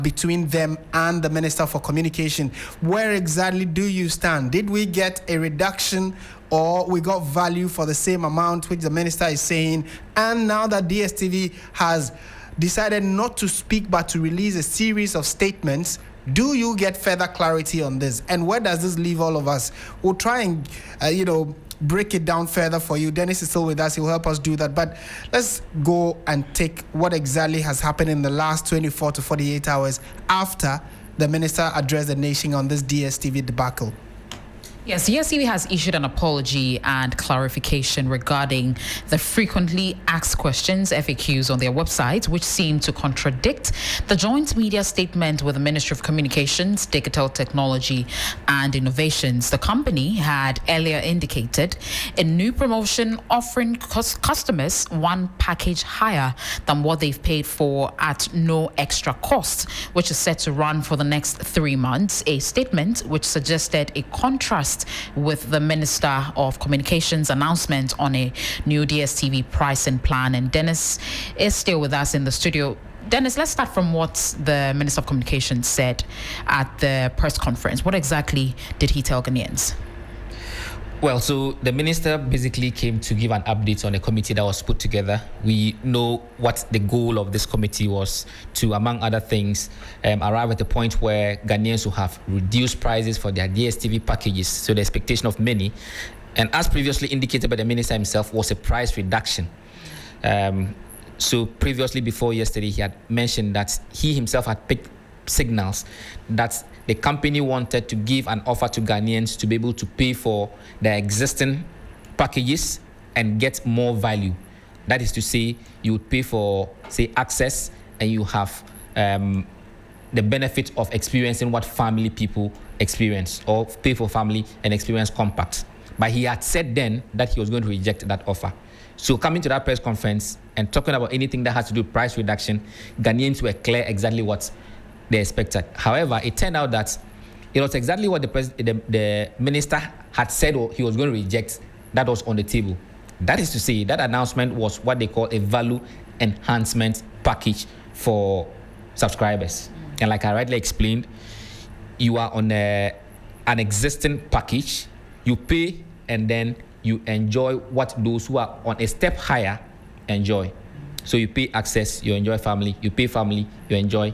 between them and the Minister for Communication. Where exactly do you stand? Did we get a reduction or we got value for the same amount, which the Minister is saying? And now that DSTV has decided not to speak but to release a series of statements, do you get further clarity on this? And where does this leave all of us? We'll try and, break it down further for you. Dennis is still with us. He'll help us do that. But let's go and take what exactly has happened in the last 24 to 48 hours after the Minister addressed the nation on this DSTV debacle. Yes, DSTV has issued an apology and clarification regarding the frequently asked questions, FAQs, on their website, which seem to contradict the joint media statement with the Ministry of Communications, Digital Technology and Innovations. The company had earlier indicated a new promotion offering customers one package higher than what they've paid for at no extra cost, which is set to run for the next 3 months. A statement which suggested a contrast with the Minister of Communications announcement on a new DSTV pricing plan. And Dennis is still with us in the studio. Dennis, let's start from what the Minister of Communications said at the press conference. What exactly did he tell Ghanaians? Well, so the minister basically came to give an update on a committee that was put together. We know what the goal of this committee was to, among other things, arrive at the point where Ghanaians will have reduced prices for their DSTV packages. So the expectation of many, and as previously indicated by the minister himself, was a price reduction. So previously, before yesterday, he had mentioned that he himself had picked signals that the company wanted to give an offer to Ghanaians to be able to pay for their existing packages and get more value. That is to say, you would pay for, say, access, and you have the benefit of experiencing what family people experience, or pay for family and experience compact. But he had said then that he was going to reject that offer. So coming to that press conference and talking about anything that has to do with price reduction, Ghanaians were clear exactly what they expected. However, it turned out that it was exactly what the minister had said he was going to reject that was on the table. That is to say, that announcement was what they call a value enhancement package for subscribers. And like I rightly explained, you are on an existing package, you pay, and then you enjoy what those who are on a step higher enjoy. So you pay access, you enjoy family, you pay family, you enjoy.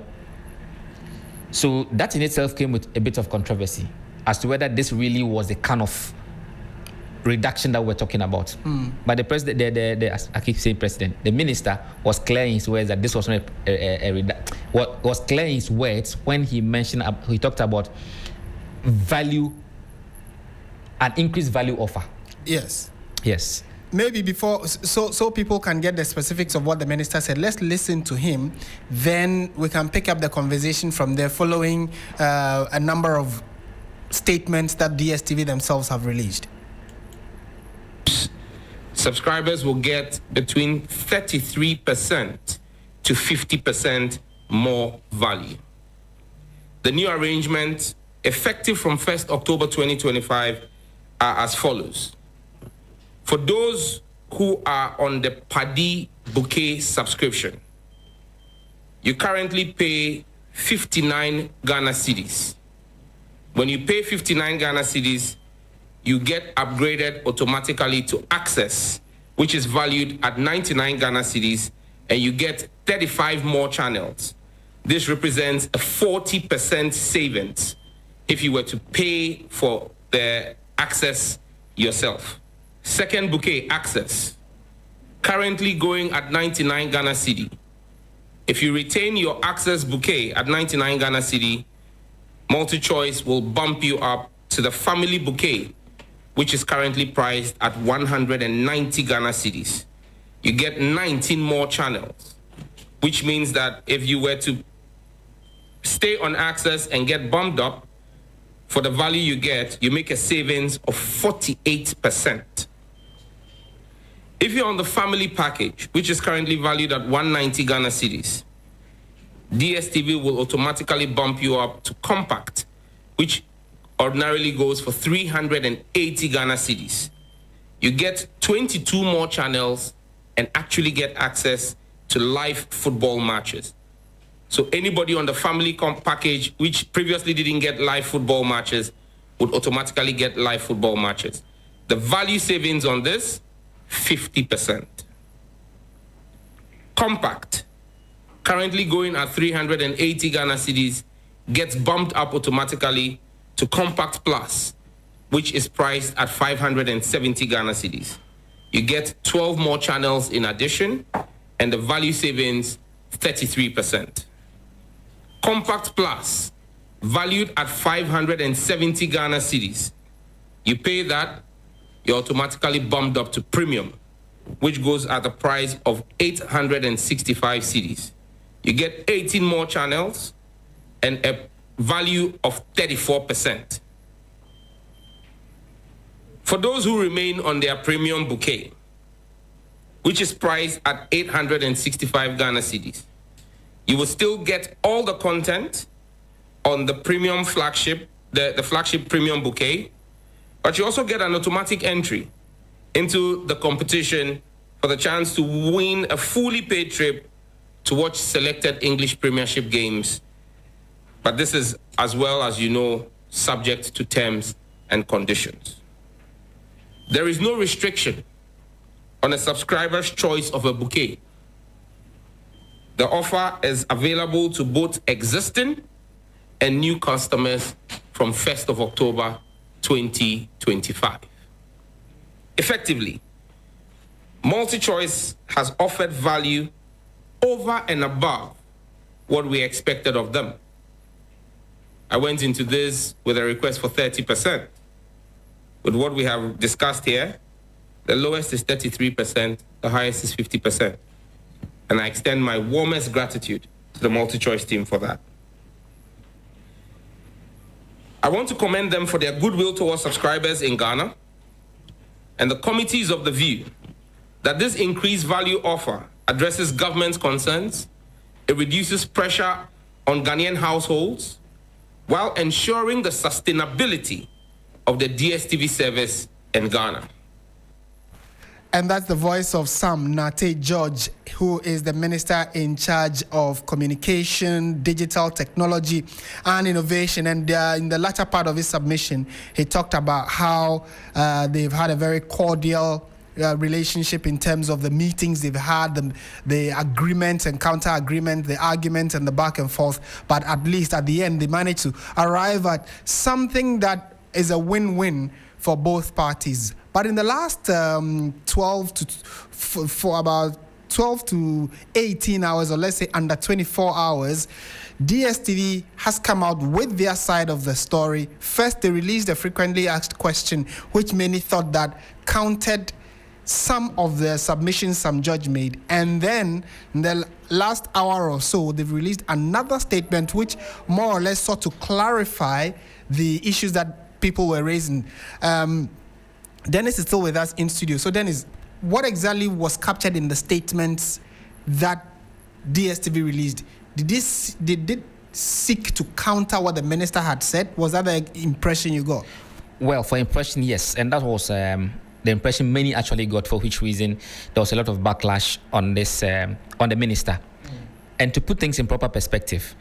So that in itself came with a bit of controversy as to whether this really was the kind of reduction that we're talking about. But the president, I keep saying president, the minister was clear in his words that this was not a reduction. What was clear in his words when he mentioned, he talked about value, an increased value offer. Yes. Yes. Maybe before, so people can get the specifics of what the minister said, let's listen to him. Then we can pick up the conversation from there following a number of statements that DSTV themselves have released. Subscribers will get between 33% to 50% more value. The new arrangement, effective from 1st October 2025, are as follows. For those who are on the Paddy Bouquet subscription, you currently pay 59 Ghana cedis. When you pay 59 Ghana cedis, you get upgraded automatically to access, which is valued at 99 Ghana cedis, and you get 35 more channels. This represents a 40% savings if you were to pay for the access yourself. Second bouquet, access, currently going at 99 Ghana cedi. If you retain your access bouquet at 99 Ghana cedi, MultiChoice will bump you up to the family bouquet, which is currently priced at 190 Ghana cedis. You get 19 more channels, which means that if you were to stay on access and get bumped up, for the value you get, you make a savings of 48%. If you're on the family package, which is currently valued at 190 Ghana cedis, DSTV will automatically bump you up to compact, which ordinarily goes for 380 Ghana cedis. You get 22 more channels and actually get access to live football matches. So anybody on the family package, which previously didn't get live football matches, would automatically get live football matches. The value savings on this, 50%. Compact, currently going at 380 Ghana cedis, gets bumped up automatically to Compact Plus, which is priced at 570 Ghana cedis. You get 12 more channels in addition, and the value savings, 33%. Compact Plus, valued at 570 Ghana cedis. You pay that, you're automatically bumped up to Premium, which goes at the price of 865 cedis. You get 18 more channels and a value of 34%. For those who remain on their Premium bouquet, which is priced at 865 Ghana cedis, you will still get all the content on the Premium flagship, the flagship Premium bouquet, but you also get an automatic entry into the competition for the chance to win a fully paid trip to watch selected English Premiership games. But this is, as well as you know, subject to terms and conditions. There is no restriction on a subscriber's choice of a bouquet. The offer is available to both existing and new customers from 1st of October 2025. Effectively, MultiChoice has offered value over and above what we expected of them. I went into this with a request for 30%. With what we have discussed here, the lowest is 33%, the highest is 50%. And I extend my warmest gratitude to the MultiChoice team for that. I want to commend them for their goodwill towards subscribers in Ghana, and the committee is of the view that this increased value offer addresses government's concerns, it reduces pressure on Ghanaian households, while ensuring the sustainability of the DSTV service in Ghana. And that's the voice of Sam Nate George, who is the minister in charge of communication, digital technology, and innovation. And in the latter part of his submission, he talked about how they've had a very cordial relationship in terms of the meetings they've had, the agreements and counter-agreements, the arguments and the back and forth. But at least at the end, they managed to arrive at something that is a win-win for both parties. But in the last 12 to 18 hours, or let's say under 24 hours, DSTV has come out with their side of the story. First, they released a frequently asked question, which many thought that counted some of the submissions some judge made. And then in the last hour or so, they've released another statement which more or less sought to clarify the issues that people were raising. Dennis is still with us in studio. So Dennis, what exactly was captured in the statements that DSTV released? Did it seek to counter what the minister had said? Was that the impression you got? Well, for impression, yes. And that was the impression many actually got, for which reason there was a lot of backlash on this, on the minister. And to put things in proper perspective,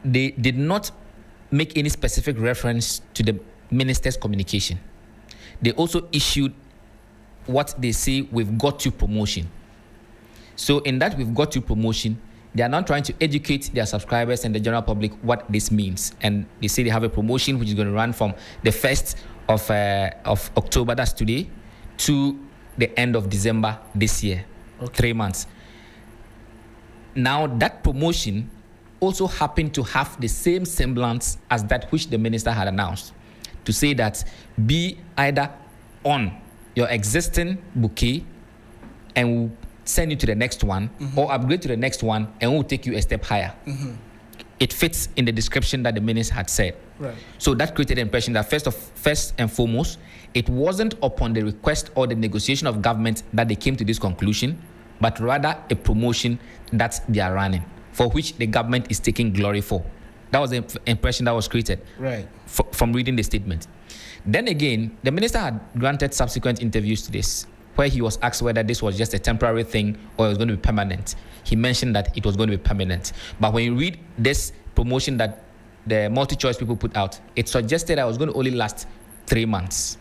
they did not make any specific reference to the minister's communication. They also issued what they say, we've got you promotion. So in that we've got you promotion, they are not trying to educate their subscribers and the general public what this means. And they say they have a promotion which is going to run from the 1st of October, that's today, to the end of December this year, 3 months. Now that promotion also happened to have the same semblance as that which the minister had announced, to say that be either on your existing bouquet and we'll send you to the next one, or upgrade to the next one and we'll take you a step higher. It fits in the description that the minister had said. Right. So that created the impression that first and foremost, it wasn't upon the request or the negotiation of government that they came to this conclusion, but rather a promotion that they are running, for which the government is taking glory for. That was the impression that was created, right, from reading the statement. Then again, the minister had granted subsequent interviews to this, where he was asked whether this was just a temporary thing or it was going to be permanent, he mentioned that it was going to be permanent. But when you read this promotion that the multi-choice people put out, it suggested that it was going to only last 3 months.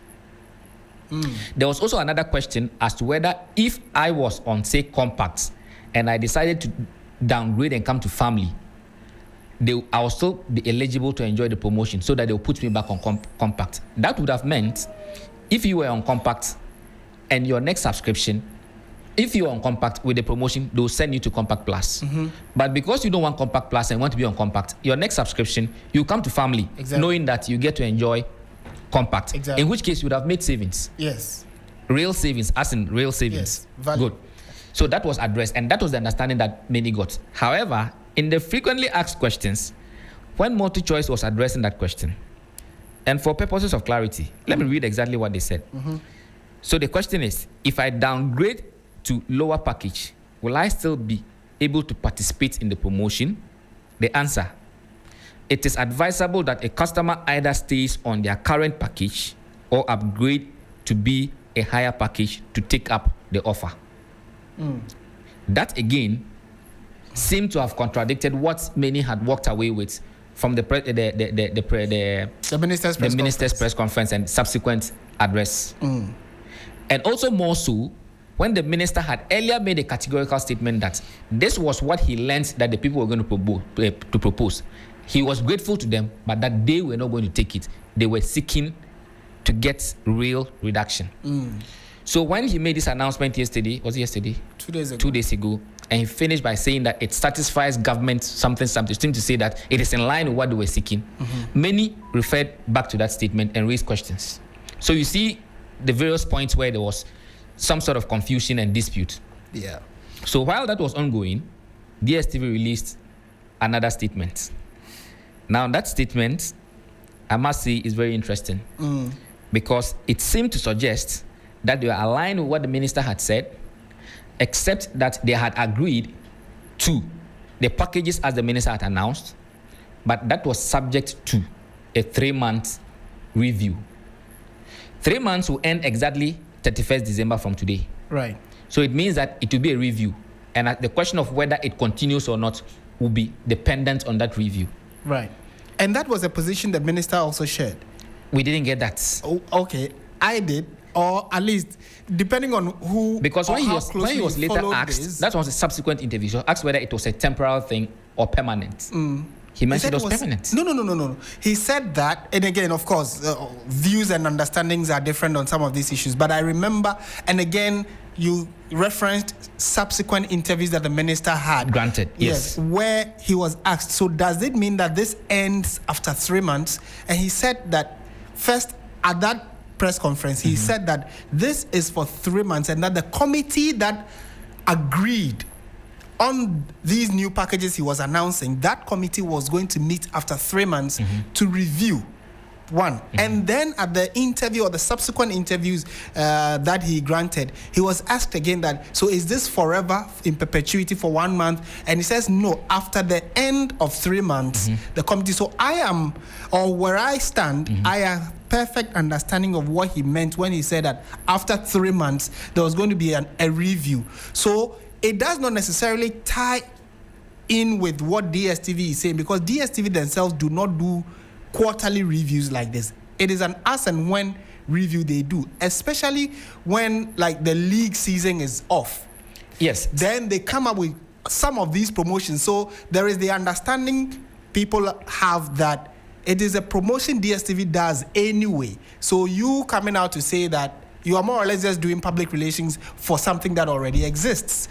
There was also another question as to whether if I was on, say, compact and I decided to downgrade and come to family, I will still be eligible to enjoy the promotion so that they'll put me back on compact. That would have meant if you were on compact and your next subscription, if you are on compact with the promotion, they'll send you to compact plus. But because you don't want compact plus and want to be on compact, your next subscription, you come to family, knowing that you get to enjoy compact. In which case you would have made savings. Yes. Real savings, as in real savings. Yes. Good. So that was addressed, and that was the understanding that many got. However, in the frequently asked questions, when multi-choice was addressing that question, and for purposes of clarity, let me read exactly what they said. So the question is, if I downgrade to lower package, will I still be able to participate in the promotion? The answer, it is advisable that a customer either stays on their current package or upgrade to be a higher package to take up the offer. That again seemed to have contradicted what many had walked away with from the minister's press conference and subsequent address. And also more so, when the minister had earlier made a categorical statement that this was what he learned that the people were going to propose. He was grateful to them, but that they were not going to take it. They were seeking to get real reduction. So when he made this announcement yesterday, was it yesterday? 2 days ago. 2 days ago, and he finished by saying that it satisfies government something, seemed to say that it is in line with what they were seeking. Many referred back to that statement and raised questions. So you see the various points where there was some sort of confusion and dispute. Yeah. So while that was ongoing, DSTV released another statement. Now that statement, I must say, is very interesting because it seemed to suggest that they were aligned with what the minister had said, except that they had agreed to the packages as the minister had announced, but that was subject to a 3-month review. 3 months will end exactly 31st December from today. Right. So it means that it will be a review. And the question of whether it continues or not will be dependent on that review. Right. And that was a position the minister also shared. We didn't get that. Oh, okay. I did, or at least depending on who. Because when he was later asked, that was a subsequent interview. So asked whether it was a temporal thing or permanent. He mentioned it was permanent. No. He said that, and again, of course, views and understandings are different on some of these issues. But I remember, and again, you referenced subsequent interviews that the minister had. Granted, yes. Where he was asked, so does it mean that this ends after 3 months? And he said that first at that press conference, he said that this is for 3 months and that the committee that agreed on these new packages he was announcing, that committee was going to meet after 3 months to review one. And then at the interview or the subsequent interviews that he granted, he was asked again that, so is this forever in perpetuity for 1 month? And he says, no, after the end of 3 months, the committee. So I am, or where I stand, I have perfect understanding of what he meant when he said that after 3 months, there was going to be a review. So it does not necessarily tie in with what DSTV is saying, because DSTV themselves do not do quarterly reviews like this. It is an as and when review they do, especially when like the league season is off. Yes. Then they come up with some of these promotions. So there is the understanding people have that it is a promotion DSTV does anyway. So you coming out to say that you are more or less just doing public relations for something that already exists.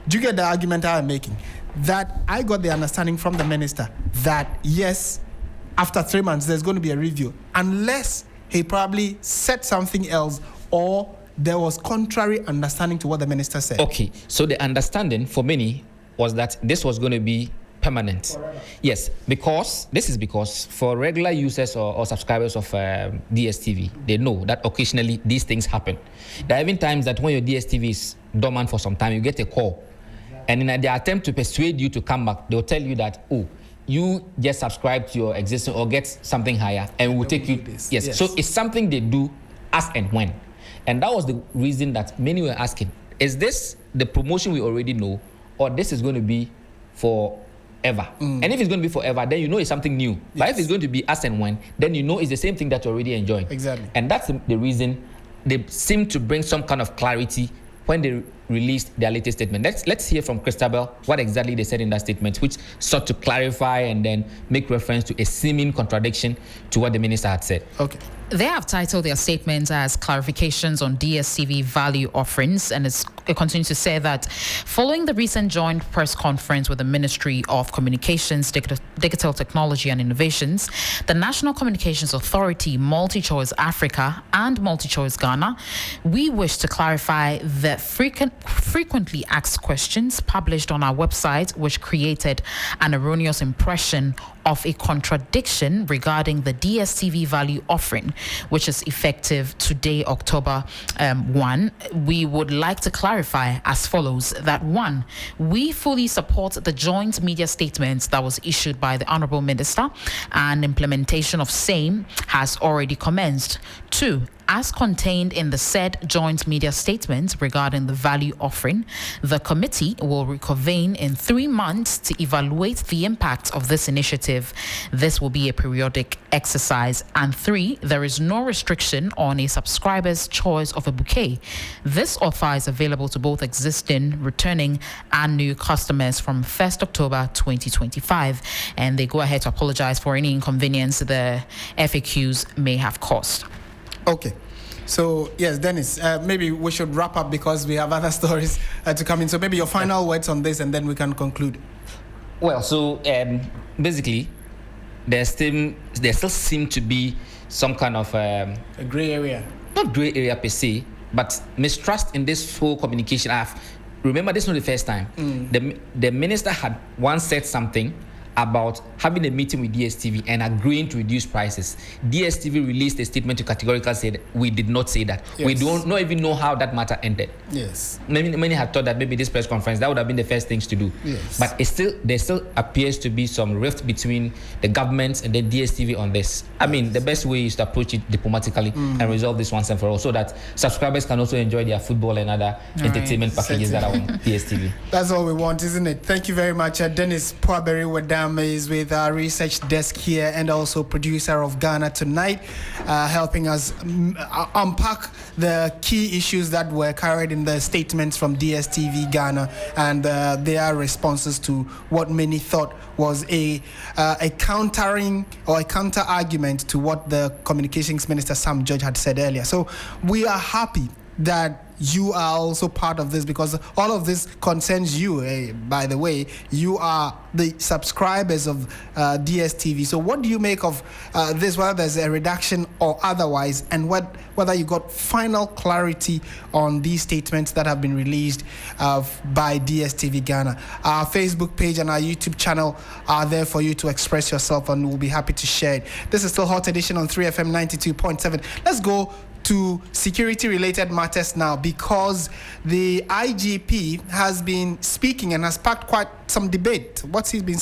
Do you get the argument I'm making? That I got the understanding from the minister that yes, after 3 months, there's going to be a review, unless he probably said something else or there was contrary understanding to what the minister said. Okay, so the understanding for many was that this was going to be permanent. Forever. Yes, because for regular users or subscribers of DSTV, they know that occasionally these things happen. There are even times that when your DSTV is dormant for some time, you get a call. And in their attempt to persuade you to come back, they'll tell you that, oh, you just subscribe to your existing or get something higher and we'll take you. Yes. So it's something they do as and when. And that was the reason that many were asking, is this the promotion we already know, or this is going to be forever? And if it's going to be forever, then you know it's something new. Yes. But if it's going to be as and when, then you know it's the same thing that you're already enjoying. Exactly. And that's the reason they seem to bring some kind of clarity when they released their latest statement. Let's hear from Christabel what exactly they said in that statement, which sought to clarify and then make reference to a seeming contradiction to what the minister had said. Okay. They have titled their statements as clarifications on DSTV value offerings, and it continues to say that following the recent joint press conference with the Ministry of Communications, Digital Technology and Innovations, the National Communications Authority, MultiChoice Africa and MultiChoice Ghana, we wish to clarify the frequently asked questions published on our website, which created an erroneous impression of a contradiction regarding the DSTV value offering, which is effective today, October 1. We would like to clarify as follows that 1, we fully support the joint media statement that was issued by the Honorable Minister, and implementation of same has already commenced. 2, as contained in the said joint media statement regarding the value offering, the committee will reconvene in 3 months to evaluate the impact of this initiative. This will be a periodic exercise. And 3, there is no restriction on a subscriber's choice of a bouquet. This offer is available to both existing, returning, and new customers from 1st October 2025. And they go ahead to apologize for any inconvenience the FAQs may have caused. Okay. So, yes, Dennis, maybe we should wrap up because we have other stories to come in. So maybe your final words on this and then we can conclude. Well, so basically, there still seem to be some kind of... a gray area. Not gray area per se, but mistrust in this whole communication. Remember, this is not the first time. The minister had once said something about having a meeting with DSTV and agreeing to reduce prices. DSTV released a statement to categorically say that we did not say that. Yes. We don't even know how that matter ended. Yes. Many had thought that maybe this press conference, that would have been the first things to do. Yes. But there still appears to be some rift between the government and the DSTV on this. I mean, the best way is to approach it diplomatically and resolve this once and for all, so that subscribers can also enjoy their football and other entertainment packages that are on DSTV. That's all we want, isn't it? Thank you very much. Dennis Puaberi-Wedam is with our research desk here and also producer of Ghana Tonight, helping us unpack the key issues that were carried in the statements from DSTV Ghana and their responses to what many thought was a countering or a counter argument to what the Communications Minister Sam George had said earlier. So we are happy that you are also part of this because all of this concerns you. By the way, you are the subscribers of DSTV. So what do you make of this, whether there's a reduction or otherwise, and whether you got final clarity on these statements that have been released by DSTV Ghana? Our Facebook page and our YouTube channel are there for you to express yourself, and we'll be happy to share it. This is still Hot Edition on 3FM 92.7. Let's go to security-related matters now, because the IGP has been speaking and has sparked quite some debate. What's he been